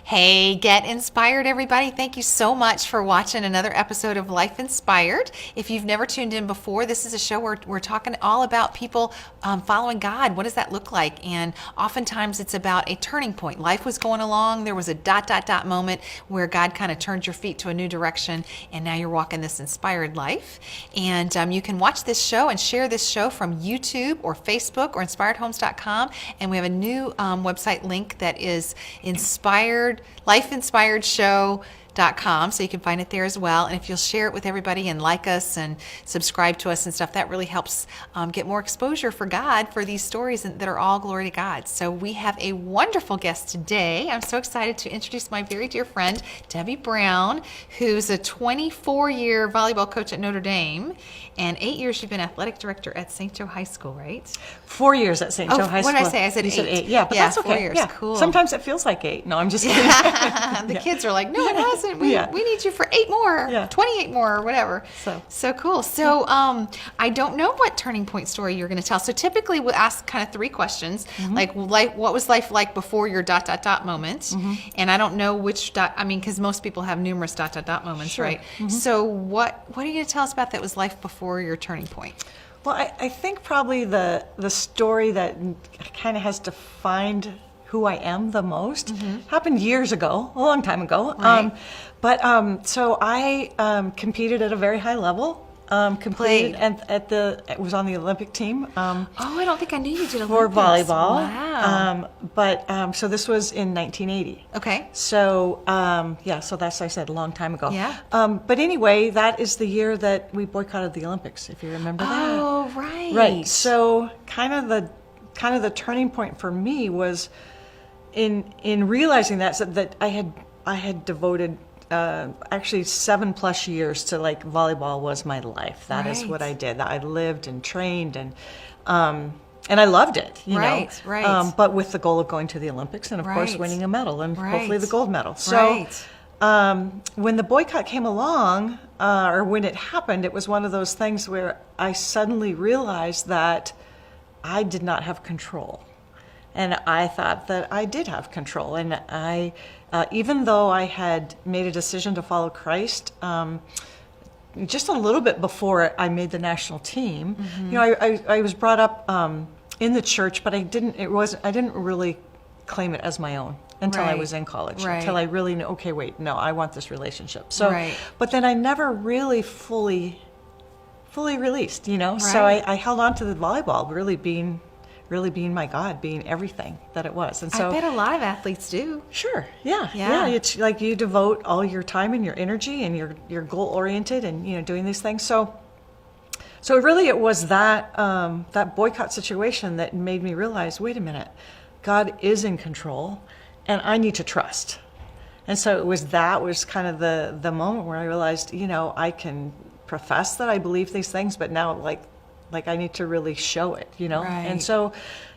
Hey, get inspired, everybody. Thank you so much for watching another episode of Life Inspired. If you've never tuned in before, this is a show where we're talking all about people following God. What does that look like? And oftentimes it's about a turning point. Life was going along. There was a ... moment where God kind of turned your feet to a new direction, and now you're walking this inspired life. And you can watch this show and share this show from YouTube or Facebook or inspiredhomes.com. And we have a new website link that is lifeinspiredshow.com, so you can find it there as well. And if you'll share it with everybody and like us and subscribe to us and stuff, that really helps get more exposure for God for these stories that are all glory to God. So we have a wonderful guest today. I'm so excited to introduce my very dear friend, Debbie Brown, who's a 24-year volleyball coach at Notre Dame, and 8 years you've been athletic director at St. Joe High School, right? 4 years at St. Joe High School. What did I say? I said you 8. Said 8. Yeah, but that's okay. 4 years. Yeah. Cool. Sometimes it feels like 8. No, I'm just kidding. The kids are like, no, it hasn't. We need you for 8 more, 28 more, or whatever. So cool. So I don't know what turning point story you're going to tell. So typically we'll ask kind of 3 questions, like what was life like before your ... moment? And I don't know which because most people have numerous ... moments, Sure. right? So what are you going to tell us about that was life before your turning point? Well, I think probably the story that kind of has defined who I am the most happened years ago, a long time ago. Right. So I competed at a very high level. Completed and it was on the Olympic team. I don't think I knew you did Olympics. For volleyball. Wow. So this was in 1980. Okay. So so that's, I said, a long time ago. Yeah. But anyway, that is the year that we boycotted the Olympics, if you remember that. Oh, right. Right. So kind of the turning point for me was in realizing that I had devoted actually 7+ years to volleyball was my life. That is what I did. I lived and trained and I loved it, you know. Right. But with the goal of going to the Olympics and of course winning a medal and hopefully the gold medal. So when the boycott came along, or when it happened, it was one of those things where I suddenly realized that I did not have control. And I thought that I did have control. And I, even though I had made a decision to follow Christ, just a little bit before I made the national team, you know, I was brought up in the church, but I didn't really claim it as my own until I was in college, until I really knew, okay, wait, no, I want this relationship. So, but then I never really fully released, you know. So I held on to the volleyball, really being my God, being everything that it was. And so I bet a lot of athletes do. Sure. Yeah. It's like you devote all your time and your energy and you're goal oriented and, you know, doing these things. So really it was that boycott situation that made me realize, wait a minute, God is in control and I need to trust. And so it was kind of the moment where I realized, you know, I can profess that I believe these things, but now like I need to really show it, you know? And so,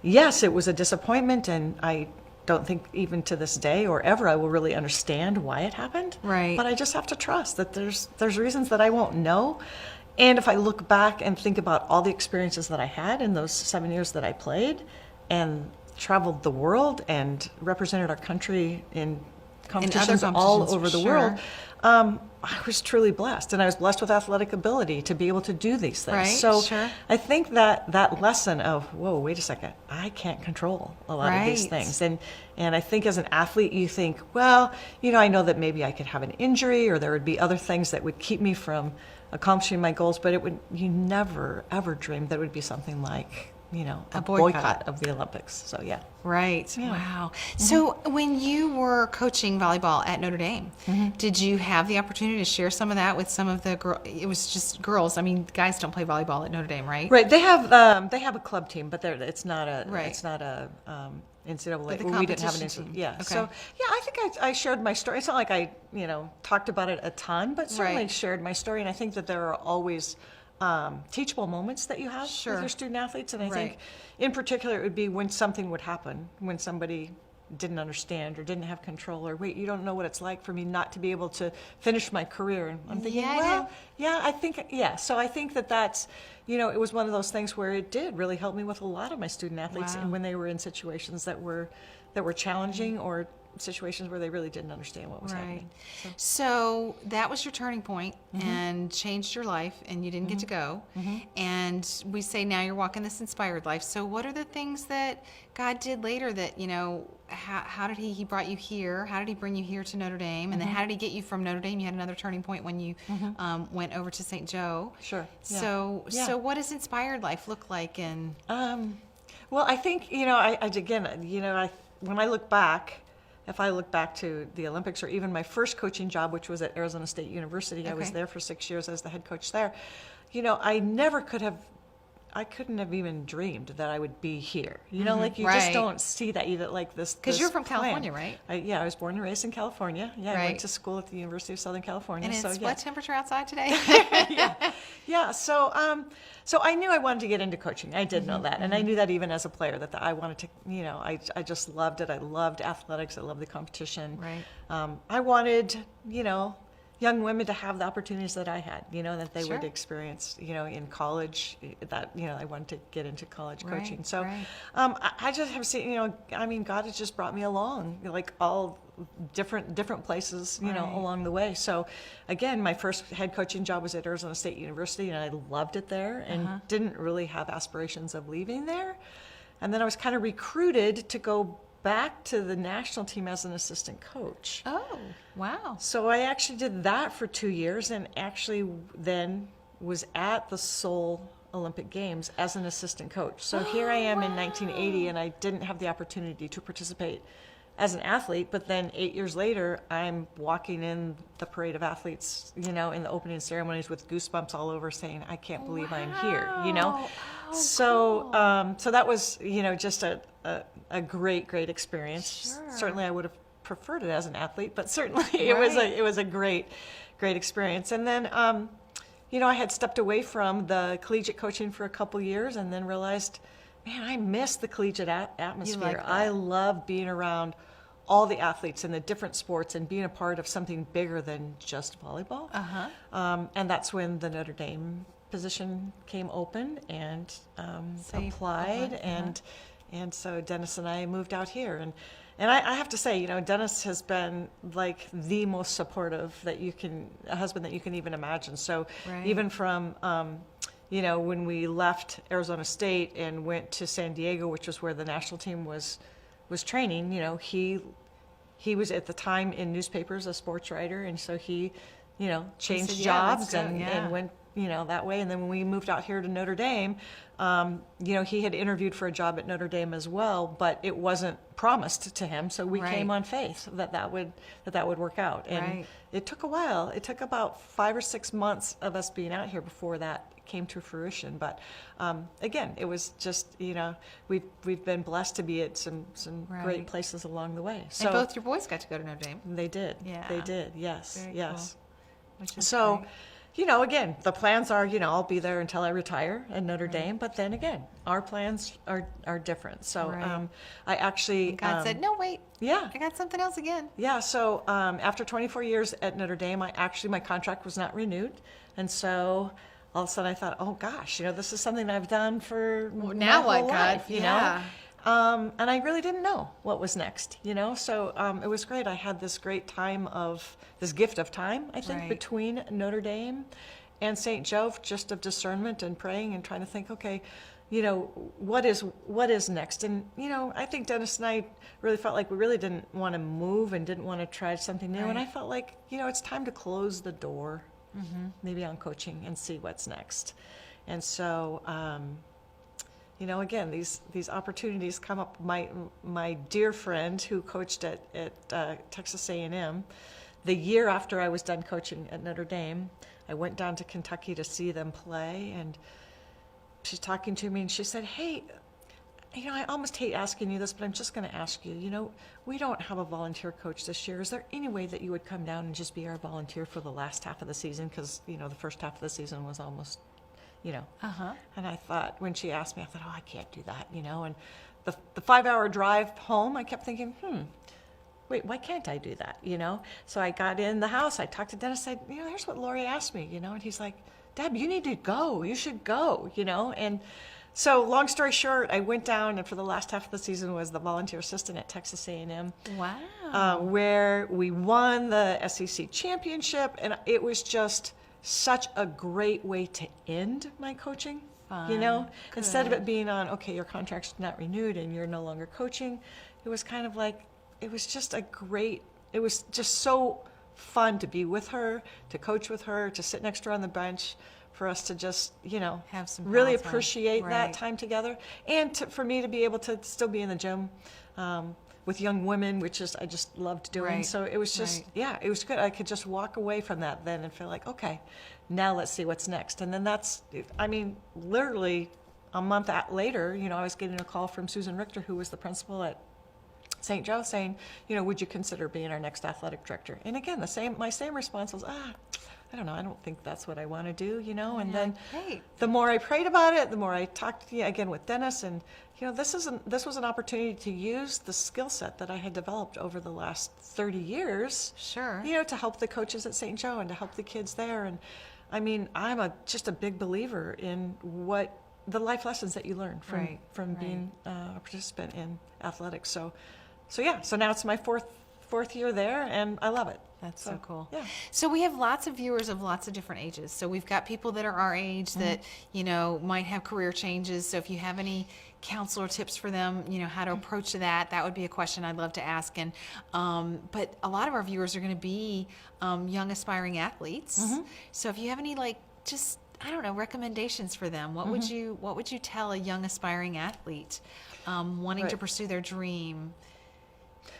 yes, it was a disappointment, and I don't think even to this day or ever I will really understand why it happened. But I just have to trust that there's reasons that I won't know. And if I look back and think about all the experiences that I had in those 7 years that I played and traveled the world and represented our country in competitions all over the world, I was truly blessed, and I was blessed with athletic ability to be able to do these things. I think that lesson of, whoa, wait a second, I can't control a lot of these things. And I think as an athlete, you think, well, you know, I know that maybe I could have an injury or there would be other things that would keep me from accomplishing my goals, but you never, ever dreamed that it would be something like, you know, a boycott of the Olympics. So, yeah. Wow. So when you were coaching volleyball at Notre Dame, did you have the opportunity to share some of that with some of the girls? It was just girls. I mean, guys don't play volleyball at Notre Dame, right? Right. They have a club team, but it's not a NCAA. We didn't have an NCAA. Yeah. Okay. So I think I shared my story. It's not like I talked about it a ton, but certainly shared my story. And I think that there are always teachable moments that you have with your student athletes, and I think in particular it would be when something would happen, when somebody didn't understand or didn't have control, or wait, you don't know what it's like for me not to be able to finish my career. And I'm thinking, I think so I think that's, you know, it was one of those things where it did really help me with a lot of my student athletes and when they were in situations that were challenging or situations where they really didn't understand what was happening. So that was your turning point and changed your life, and you didn't get to go. And we say now you're walking this inspired life. So what are the things that God did later that, you know, how did he brought you here? How did he bring you here to Notre Dame? And then how did he get you from Notre Dame? You had another turning point when you went over to St. Joe. Sure. Yeah. So what does inspired life look like? And well, I think, you know, when I look back, if I look back to the Olympics or even my first coaching job, which was at Arizona State University, I was there for 6 years as the head coach there. You know, I couldn't have even dreamed that I would be here. You know, like you just don't see that either, like this. Because you're from California, right? I was born and raised in California. Yeah, I went to school at the University of Southern California. And it's what temperature outside today? Yeah. So I knew I wanted to get into coaching. I did know that, and I knew that even as a player that I wanted to. You know, I just loved it. I loved athletics. I loved the competition. Right. I wanted, you know, young women to have the opportunities that I had, you know, that they Sure. would experience, you know, in college, that, you know, I wanted to get into college Right, coaching. So right. I just have seen, you know, I mean, God has just brought me along, like all different places, you know, Right. along the way. So again, my first head coaching job was at Arizona State University, and I loved it there and didn't really have aspirations of leaving there. And then I was kind of recruited to go back to the national team as an assistant coach. Oh, wow. So I actually did that for 2 years, and actually then was at the Seoul Olympic Games as an assistant coach. So here I am in 1980, and I didn't have the opportunity to participate as an athlete, but then 8 years later, I'm walking in the parade of athletes, you know, in the opening ceremonies with goosebumps all over saying, I can't believe I'm here, you know? Oh, So, cool. so that was, you know, just a great experience. Sure. Certainly I would have preferred it as an athlete, but certainly it was a great experience. And then, you know, I had stepped away from the collegiate coaching for a couple years, and then realized, man, I miss the collegiate atmosphere. like that. I love being around all the athletes in the different sports and being a part of something bigger than just volleyball. And that's when the Notre Dame position came open, and So you applied, applied, and so Dennis and I moved out here, and I have to say, you know, Dennis has been like the most supportive a husband that you can even imagine. So Right. even from you know, when we left Arizona State and went to San Diego, which was where the national team was training, you know, he was at the time in newspapers, a sports writer, and so he, you know, changed said, "Yeah, let's jobs go," and yeah. went, you know, that way. And then when we moved out here to Notre Dame, you know, he had interviewed for a job at Notre Dame as well, but it wasn't promised to him. So we Right. came on faith that would work out. And Right. it took a while. It took about 5 or 6 months of us being out here before that came to fruition. But again, it was just, you know, we've been blessed to be at some Right. great places along the way. So And both your boys got to go to Notre Dame. they did. Yeah. They did. Yes. Very yes. Which is So, great. you know, again, the plans are, you know, I'll be there until I retire at Notre Dame. But then again, our plans are different. So Right. I actually God said, no, wait, yeah. I got something else again. Yeah, so after 24 years at Notre Dame, my contract was not renewed. And so all of a sudden I thought, oh gosh, you know, this is something I've done for now my what, whole God? life, you Yeah. know? And I really didn't know what was next, you know? So it was great. I had this great time this gift of time, I think, Right. between Notre Dame and St. Joe, just of discernment and praying and trying to think, okay, you know, what is next? And, you know, I think Dennis and I really felt like we really didn't want to move and didn't want to try something new. And I Right. felt like, you know, it's time to close the door, maybe on coaching, and see what's next. And so, you know, again, these opportunities come up. My dear friend who coached at Texas A&M, the year after I was done coaching at Notre Dame, I went down to Kentucky to see them play, and she's talking to me, and she said, hey, you know, I almost hate asking you this, but I'm just going to ask you, you know, we don't have a volunteer coach this year. Is there any way that you would come down and just be our volunteer for the last half of the season? Because, you know, the first half of the season was almost, you know. And I thought, when she asked me, I thought, oh, I can't do that, you know. And the 5-hour drive home, I kept thinking, wait, why can't I do that, you know? So I got in the house, I talked to Dennis, said, you know, here's what Lori asked me, you know, and he's like, Deb, you need to go, you should go, you know? And so long story short, I went down, and for the last half of the season was the volunteer assistant at Texas A&M. Wow. where we won the SEC championship, and it was just such a great way to end my coaching. You know, instead of it being on, okay, your contract's not renewed and you're no longer coaching, it was kind of like, it was just it was just so fun to be with her, to coach with her, to sit next to her on the bench, for us to just, you know, have some really time. appreciate that Right. time together, and for me to be able to still be in the gym with young women, which is I just loved doing. Right. So it was just, Right. it was good. I could just walk away from that then and feel like, okay, now let's see what's next. And then literally a month later, you know, I was getting a call from Susan Richter, who was the principal at St. Joe, saying, you know, would you consider being our next athletic director? And again, my same response was, I don't know, I don't think that's what I want to do, you know. And then great. the more I prayed about it, the more I talked again with Dennis, and you know, this was an opportunity to use the skill set that I had developed over the last 30 years. Sure. You know, to help the coaches at St. Joe and to help the kids there. And I mean, I'm just a big believer in what the life lessons that you learn from being a participant in athletics. So now it's my fourth year there, and I love it. That's so cool. Yeah. So we have lots of viewers of lots of different ages. So we've got people that are our age that, you know, might have career changes. So if you have any counsel or tips for them, you know, how to approach that would be a question I'd love to ask. And but a lot of our viewers are going to be young aspiring athletes. So if you have any, like, just, I don't know, recommendations for them, what would you tell a young aspiring athlete wanting to pursue their dream?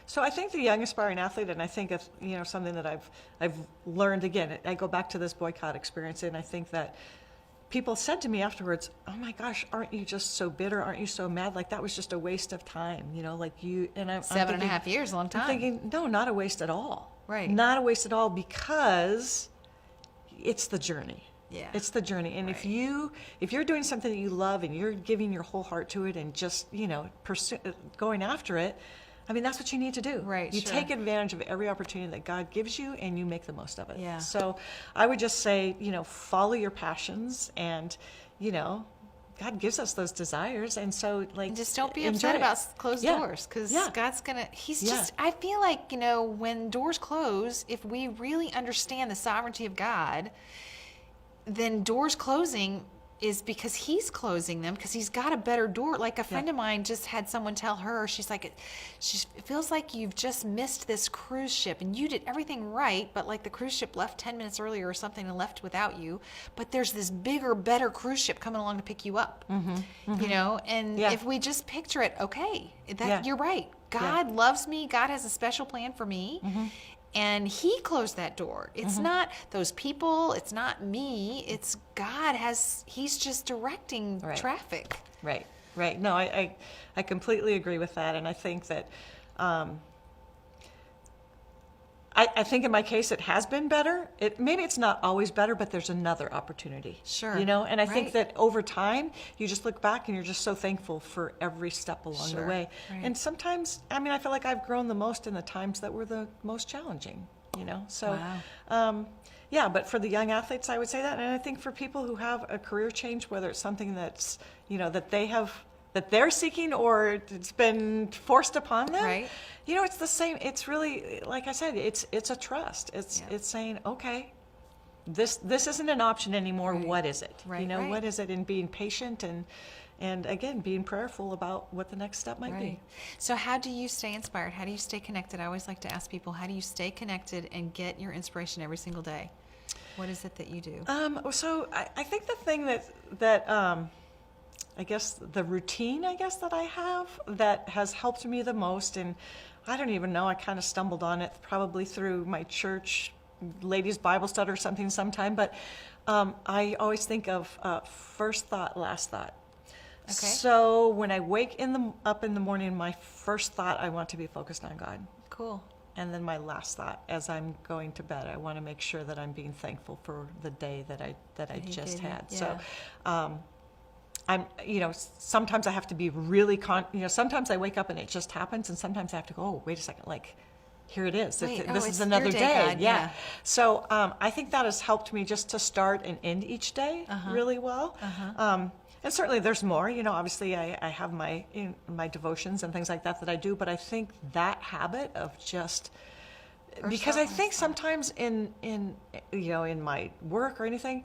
So I think the young aspiring athlete, and I think of, you know, something that I've learned, again, I go back to this boycott experience, and I think that people said to me afterwards, oh my gosh, aren't you just so bitter? Aren't you so mad? Like that was just a waste of time, you know, like you, and I'm 7.5 years, a long time. I'm thinking, no, not a waste at all. Right. Not a waste at all, because it's the journey. Yeah. It's the journey. And if you're doing something that you love and you're giving your whole heart to it and just, you know, going after it, I mean, that's what you need to do. Right, You sure. take advantage of every opportunity that God gives you, and you make the most of it. Yeah. So I would just say, you know, follow your passions, and, you know, God gives us those desires, and so, like, Just don't be enjoy upset it. about closed Yeah. doors, because Yeah. God's gonna. He's Yeah. just. I feel like, you know, when doors close, if we really understand the sovereignty of God, then doors closing is because He's closing them, because He's got a better door. Like a friend of mine just had someone tell her, she's like, it feels like you've just missed this cruise ship and you did everything right, but like the cruise ship left 10 minutes earlier or something and left without you, but there's this bigger, better cruise ship coming along to pick you up. You know, and if we just picture it, okay, you're right. God loves me. God has a special plan for me. And He closed that door. It's not those people. It's not me. It's God He's just directing traffic. Right. No, I completely agree with that. And I think that, I think in my case it has been better. Maybe it's not always better, but there's another opportunity. Sure. You know, and I think that over time you just look back and you're just so thankful for every step along the way. Right. And sometimes, I mean, I feel like I've grown the most in the times that were the most challenging, you know. So, yeah, but for the young athletes, I would say that. And I think for people who have a career change, whether it's something that's, you know, that they're seeking or it's been forced upon them. Right. You know, it's the same. It's really, like I said, it's a trust. It's saying, okay, this isn't an option anymore. Right. What is it? Right, You know, right. what is it? And being patient and again, being prayerful about what the next step might be. So how do you stay inspired? How do you stay connected? I always like to ask people, how do you stay connected and get your inspiration every single day? What is it that you do? So I think the thing that I guess the routine, that I have that has helped me the most, and I don't even know, I kind of stumbled on it probably through my church ladies Bible study or something sometime, but I always think of first thought, last thought. Okay. So when I wake up in the morning, my first thought, I want to be focused on God. Cool. And then my last thought, as I'm going to bed, I want to make sure that I'm being thankful for the day that I just had. Yeah. So, I'm, you know, sometimes I have to be really, sometimes I wake up and it just happens, and sometimes I have to go, oh, wait a second, like, here it is. Wait, This it's is another your day, day. God. Yeah. So I think that has helped me just to start and end each day really well. And certainly there's more, obviously I have my devotions and things like that I do, but I think that habit of just, because I think sometimes in my work or anything,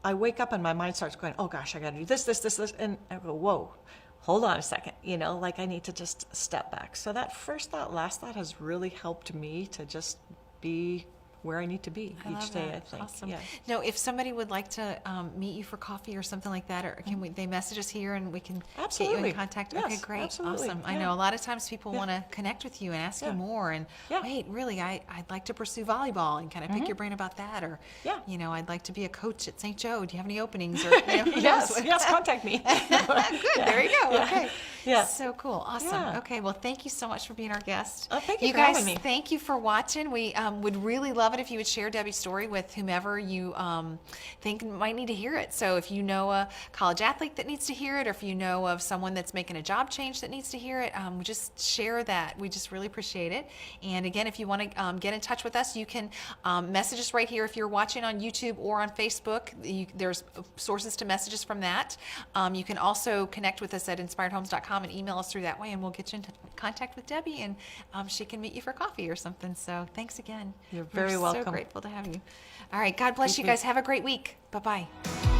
I wake up and my mind starts going, oh gosh, I got to do this, and I go, whoa, hold on a second, like I need to just step back. So that first thought, last thought has really helped me to just be where I need to be each day, I think. Awesome. Yeah. Now, if somebody would like to meet you for coffee or something like that, or can they message us here and we can get you in contact? Yes, okay, great. absolutely. Awesome. Yeah. I know a lot of times people want to connect with you and ask you more and, wait, really, I'd like to pursue volleyball and kind of pick your brain about that, or, I'd like to be a coach at St. Joe. Do you have any openings? Or, yes, contact me. Good, there you go. Yeah. Okay. Yeah. So cool. Awesome. Yeah. Okay, well, thank you so much for being our guest. Oh, thank you for guys, having me. thank you for watching. We would really love it if you would share Debbie's story with whomever you think might need to hear it. So if you know a college athlete that needs to hear it, or if you know of someone that's making a job change that needs to hear it, just share that. We just really appreciate it. And again, if you want to get in touch with us, you can message us right here. If you're watching on YouTube or on Facebook, there's sources to message us from that. You can also connect with us at inspiredhomes.com and email us through that way, and we'll get you in contact with Debbie, and she can meet you for coffee or something. So thanks again. You're very We're welcome. So grateful to have you. All right. God bless you guys. Have a great week. Bye-bye.